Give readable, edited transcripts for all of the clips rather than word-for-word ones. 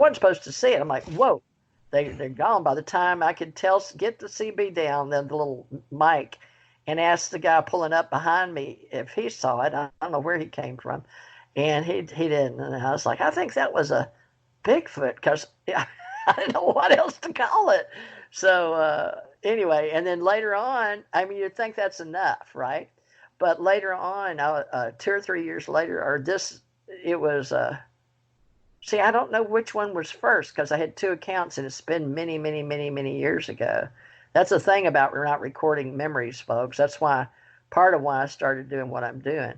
wasn't supposed to see it. I'm like, whoa, they're gone. By the time I could get the CB down, then the little mic, and ask the guy pulling up behind me if he saw it. I don't know where he came from, and he didn't. And I was like, I think that was a Bigfoot, because I didn't know what else to call it. So anyway, and then later on, I mean, you'd think that's enough, right? But later on, 2 or 3 years later, it was. See, I don't know which one was first because I had two accounts, and it's been many, many, many, many years ago. That's the thing about not recording memories, folks. That's part of why I started doing what I'm doing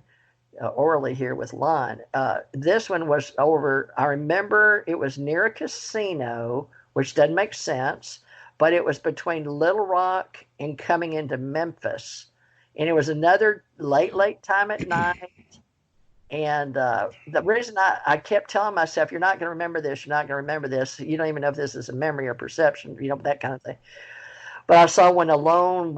orally here with Lon. This one was over, I remember it was near a casino, which doesn't make sense, but it was between Little Rock and coming into Memphis. And it was another late time at night. And the reason I kept telling myself, you're not going to remember this, you're not going to remember this. You don't even know if this is a memory or perception, that kind of thing. But I saw one alone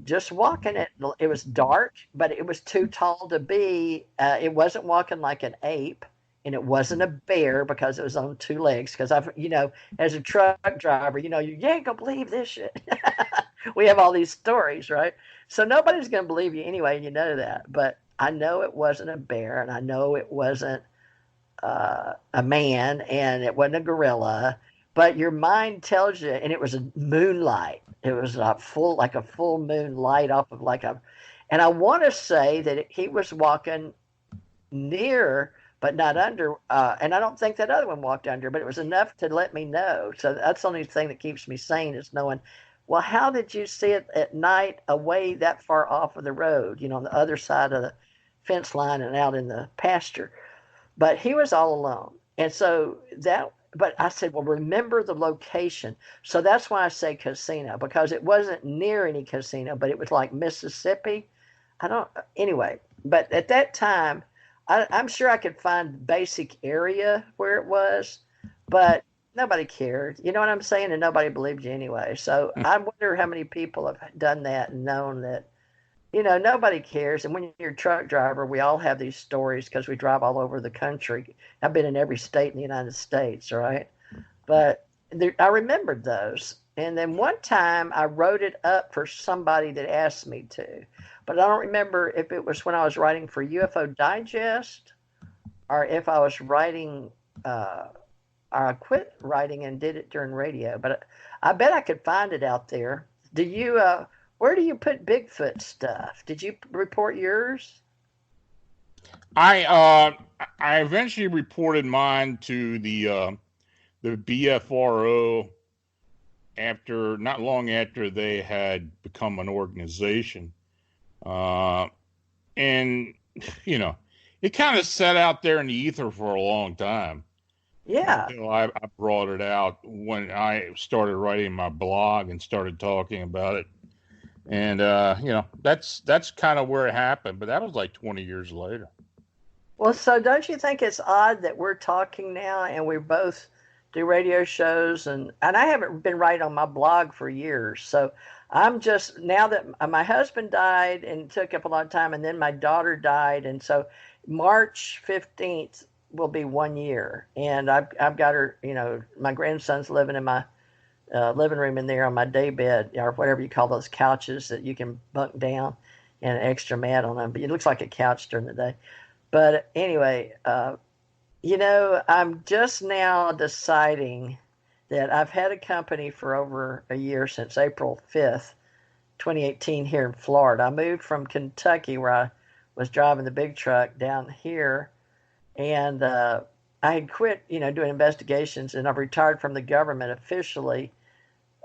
just walking. It was dark, but it was too tall to be. It wasn't walking like an ape, and it wasn't a bear because it was on two legs. Because as a truck driver, you ain't going to believe this shit. We have all these stories, right? So nobody's going to believe you anyway, you know that. But I know it wasn't a bear, and I know it wasn't a man, and it wasn't a gorilla. But your mind tells you, and it was a moonlight. It was like a full moon light off of and I want to say that he was walking near, but not under. And I don't think that other one walked under, but it was enough to let me know. So that's the only thing that keeps me sane is knowing, well, how did you see it at night away that far off of the road, on the other side of the fence line and out in the pasture? But he was all alone. And so but I said, well, remember the location. So that's why I say casino, because it wasn't near any casino, but it was like Mississippi. Anyway, but at that time, I'm sure I could find basic area where it was, but nobody cared. You know what I'm saying? And nobody believed you anyway. So I wonder how many people have done that and known that, nobody cares. And when you're a truck driver, we all have these stories because we drive all over the country. I've been in every state in the United States, right? But I remembered those. And then one time I wrote it up for somebody that asked me to. But I don't remember if it was when I was writing for UFO Digest or if I was writing, or I quit writing and did it during radio. But I bet I could find it out there. Where do you put Bigfoot stuff? Did you report yours? I eventually reported mine to the BFRO not long after they had become an organization, and it kind of sat out there in the ether for a long time. Yeah. Until I brought it out when I started writing my blog and started talking about it. And, that's kind of where it happened. But that was like 20 years later. Well, so don't you think it's odd that we're talking now and we both do radio shows? And I haven't been writing on my blog for years. So I'm just, now that my husband died and took up a lot of time, and then my daughter died. And so March 15th will be 1 year. And I've got her, my grandson's living in my living room in there on my day bed, or whatever you call those couches that you can bunk down and an extra mat on them. But it looks like a couch during the day. But anyway, I'm just now deciding that I've had a company for over a year, since April 5th, 2018 here in Florida. I moved from Kentucky, where I was driving the big truck, down here. And I had quit, doing investigations, and I've retired from the government officially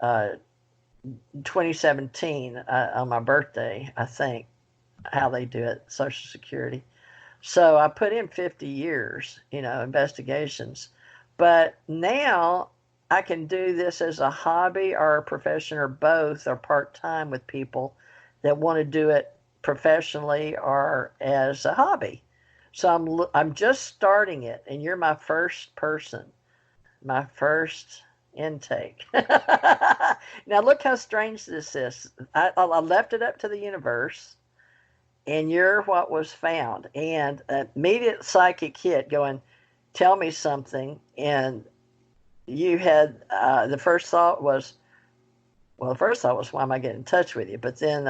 2017 on my birthday, I think, how they do it, Social Security. So I put in 50 years, investigations. But now I can do this as a hobby or a profession or both, or part-time, with people that want to do it professionally or as a hobby. So I'm just starting it, and you're my first person, my first intake. Now look how strange this is. I left it up to the universe, and you're what was found. And immediate psychic hit going, tell me something. And you had the first thought was, well, the first thought was, why am I getting in touch with you? But then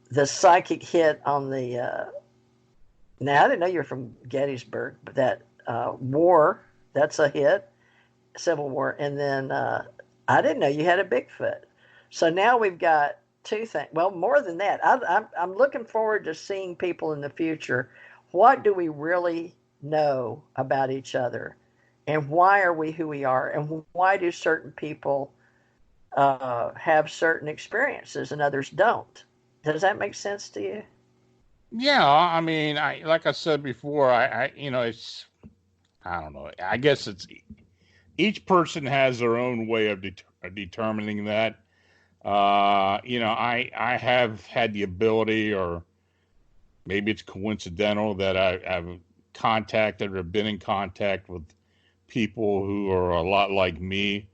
the psychic hit on the, now I didn't know you were from Gettysburg, but that war, that's a hit, Civil War. And then I didn't know you had a Bigfoot. So now we've got two things. Well, more than that, I'm looking forward to seeing people in the future. What do we really know about each other? And why are we who we are? And why do certain people have certain experiences and others don't? Does that make sense to you? Yeah, I mean, like I said before, it's, I don't know. I guess it's each person has their own way of determining that. I have had the ability, or maybe it's coincidental, that I've contacted or been in contact with people who are a lot like me,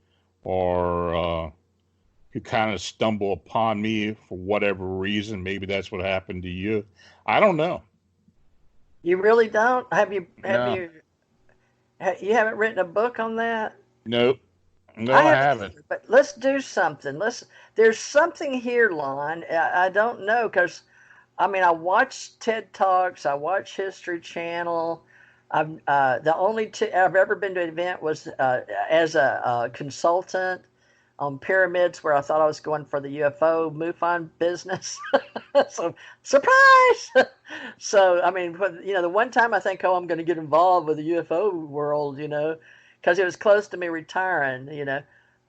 or who kind of stumble upon me for whatever reason. Maybe that's what happened to you. I don't know. You really don't? No, You haven't written a book on that? nope. No, I I haven't haven't. either, but let's do something. There's something here, Lon. I don't know, because I mean, I watch TED Talks, I watch History Channel. The only I've ever been to an event was as a consultant on pyramids, where I thought I was going for the UFO MUFON business. So surprise! So I mean, the one time I think, oh, I'm going to get involved with the UFO world, because it was close to me retiring,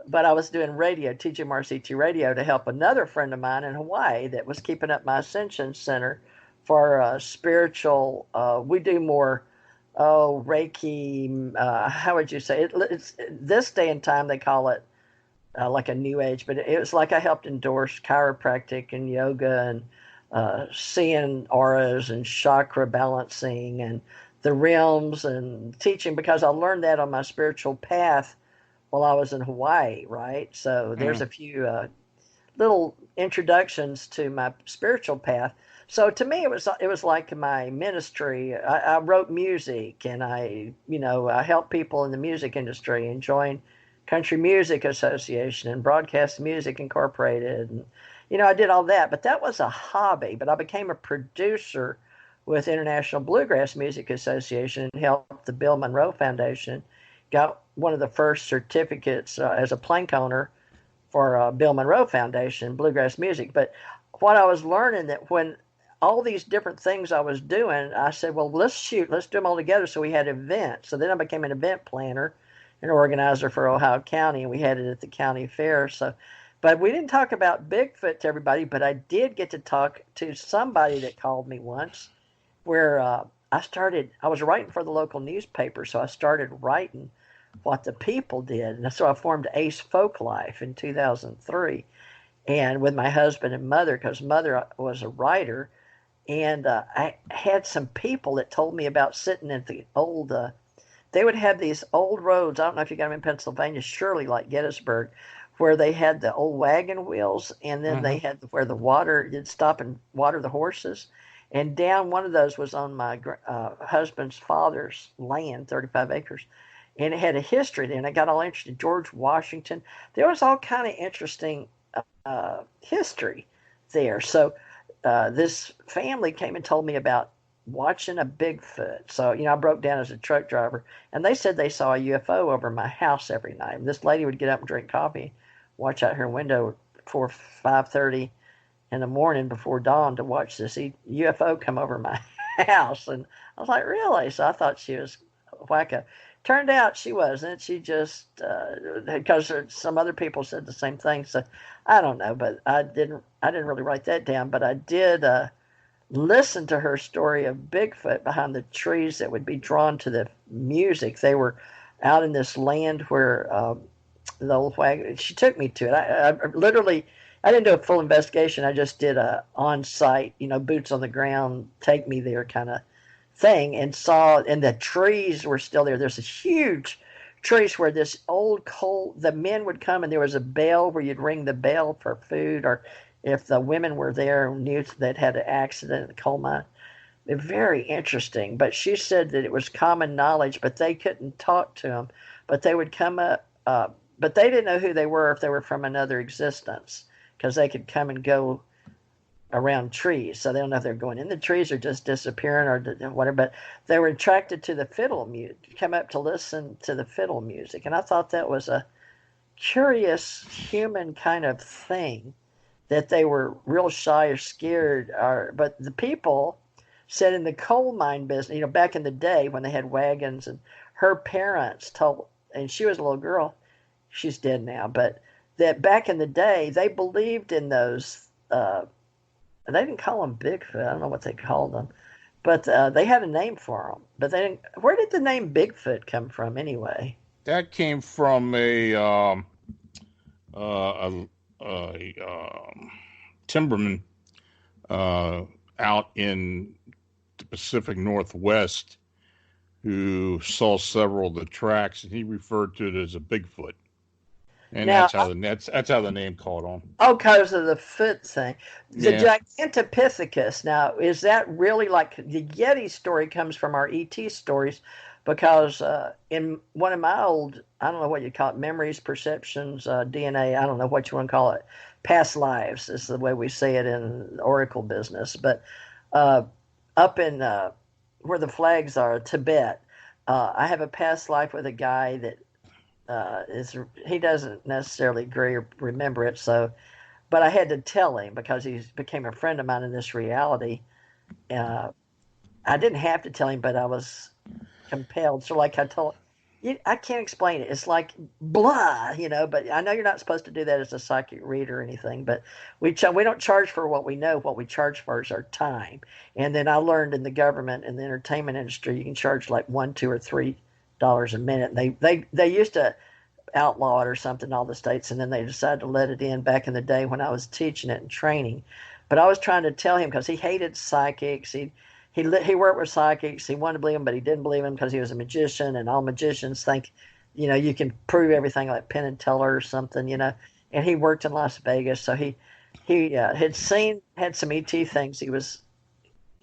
But I was doing radio, TJ Morris ETRadio, to help another friend of mine in Hawaii that was keeping up my Ascension Center for spiritual. We do more, Reiki. How would you say it? It's this day and time they call it like a new age, but it was like I helped endorse chiropractic and yoga and seeing auras and chakra balancing and the realms and teaching, because I learned that on my spiritual path while I was in Hawaii, right? So there's Mm. a few little introductions to my spiritual path. So to me, it was like my ministry. I wrote music, and I helped people in the music industry and joined Country Music Association and Broadcast Music Incorporated, and I did all that. But that was a hobby. But I became a producer with International Bluegrass Music Association and helped the Bill Monroe Foundation. Got one of the first certificates as a plank owner for Bill Monroe Foundation, bluegrass music. But what I was learning, that when all these different things I was doing, I said, well, let's do them all together. So we had events. So then I became an event planner and organizer for Ohio County, and we had it at the county fair. So, but we didn't talk about Bigfoot to everybody, but I did get to talk to somebody that called me once, where I was writing for the local newspaper, so I started writing what the people did. And so I formed Ace Folklife in 2003, and with my husband and mother, because mother was a writer. And I had some people that told me about sitting at the old, they would have these old roads. I don't know if you got them in Pennsylvania, surely like Gettysburg, where they had the old wagon wheels, and then they Hmm. had where the water, you'd stop and water the horses. And down one of those was on my husband's father's land, 35 acres. And it had a history there, and I got all interested. George Washington. There was all kind of interesting history there. So this family came and told me about watching a Bigfoot. So, I broke down as a truck driver, and they said they saw a UFO over my house every night. And this lady would get up and drink coffee, watch out her window before 5:30 in the morning before dawn to watch this UFO come over my house. And I was like, really? So I thought she was wacko. Turned out she wasn't. She just, because some other people said the same thing. So I don't know, but I didn't really write that down, but I did listen to her story of Bigfoot behind the trees that would be drawn to the music. They were out in this land where the old wagon. She took me to it. I literally, I didn't do a full investigation. I just did a on-site, boots on the ground, take me there kind of thing, and the trees were still there. There's a huge trees where this old coal, the men would come, and there was a bell where you'd ring the bell for food, or if the women were there and knew that had an accident in the coal mine. They're very interesting. But she said that it was common knowledge, but they couldn't talk to them. but they would come up, but they didn't know who they were, if they were from another existence, because they could come and go around trees. So they don't know if they're going in the trees or just disappearing or whatever, but they were attracted to the fiddle music, come up to listen to the fiddle music. And I thought that was a curious human kind of thing, that they were real shy or scared. But the people said in the coal mine business, back in the day when they had wagons, and her parents told, and she was a little girl, she's dead now, but that back in the day, they believed in those, they didn't call them Bigfoot. I don't know what they called them, but they had a name for them. But they didn't. Where did the name Bigfoot come from anyway? That came from a timberman out in the Pacific Northwest who saw several of the tracks, and he referred to it as a Bigfoot. And now, that's how the name caught on. Oh, because of the foot thing. The Gigantopithecus. Now, is that really like the Yeti story comes from our ET stories? Because in one of my old, I don't know what you call it, memories, perceptions, DNA, I don't know what you want to call it, past lives is the way we say it in the Oracle business. But up in where the flags are, Tibet, I have a past life with a guy that he doesn't necessarily agree or remember it. So, but I had to tell him because he became a friend of mine in this reality. I didn't have to tell him, but I was compelled. So like I told you, I can't explain it. It's like blah, but I know you're not supposed to do that as a psychic reader or anything, but we don't charge for what we know. What we charge for is our time. And then I learned in the government and the entertainment industry, you can charge like $1, $2, or $3 a minute. They used to outlaw it or something in all the states, and then they decided to let it in back in the day when I was teaching it and training. But I was trying to tell him, because he hated psychics. He worked with psychics. He wanted to believe them, but he didn't believe them because he was a magician, and all magicians think, you can prove everything like Penn and Teller or something, And he worked in Las Vegas, so he had some ET things he was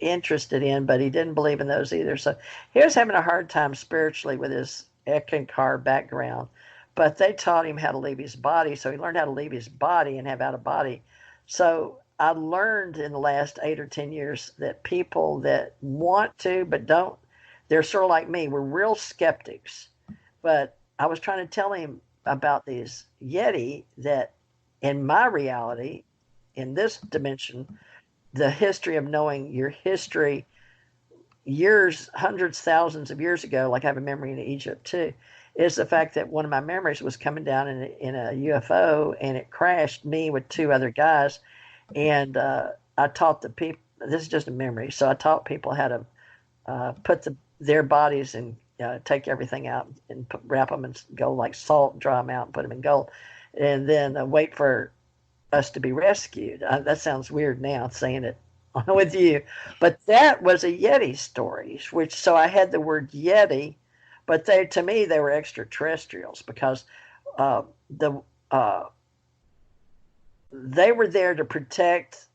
interested in, but he didn't believe in those either. So he was having a hard time spiritually with his Ekankar background, but they taught him how to leave his body. So he learned how to leave his body and have out of body. So I learned in the last 8 or 10 years that people that want to but don't, they're sort of like me. We're real skeptics. But I was trying to tell him about these Yeti that in my reality, in this dimension, the history of knowing your history years, hundreds, thousands of years ago, like I have a memory in Egypt too, is the fact that one of my memories was coming down in a UFO, and it crashed me with 2 other guys. And I taught the people, this is just a memory, so I taught people how to put their bodies and take everything out and wrap them in gold like salt, dry them out and put them in gold, and then wait for us to be rescued. That sounds weird now saying it with you, but that was a Yeti story, so I had the word Yeti, but to me they were extraterrestrials, because they were there to protect.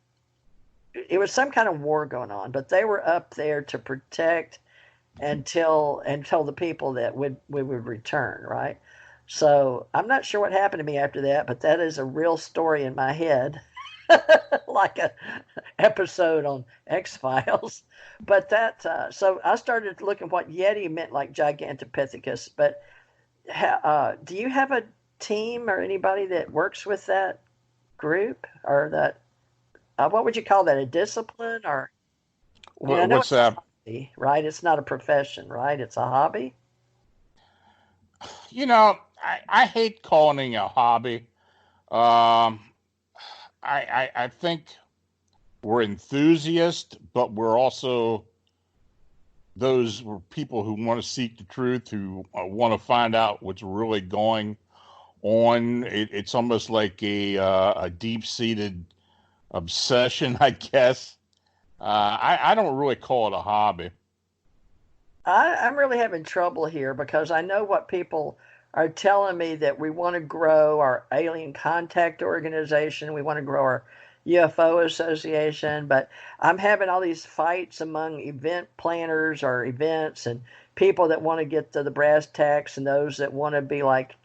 It was some kind of war going on, but they were up there to protect until the people that we would return, right? So I'm not sure what happened to me after that, but that is a real story in my head, like a episode on X-Files. But so I started looking what Yeti meant, like Gigantopithecus. But do you have a team or anybody that works with that group, or that? What would you call that? A discipline, or? What's that? Hobby, right? It's not a profession, right? It's a hobby. I hate calling it a hobby. I think we're enthusiasts, but we're also those people who want to seek the truth, who want to find out what's really going on. It's almost like a deep-seated obsession, I guess. I don't really call it a hobby. I'm really having trouble here, because I know what people are telling me, that we want to grow our alien contact organization. We want to grow our UFO association, but I'm having all these fights among event planners or events and people that want to get to the brass tacks and those that want to be like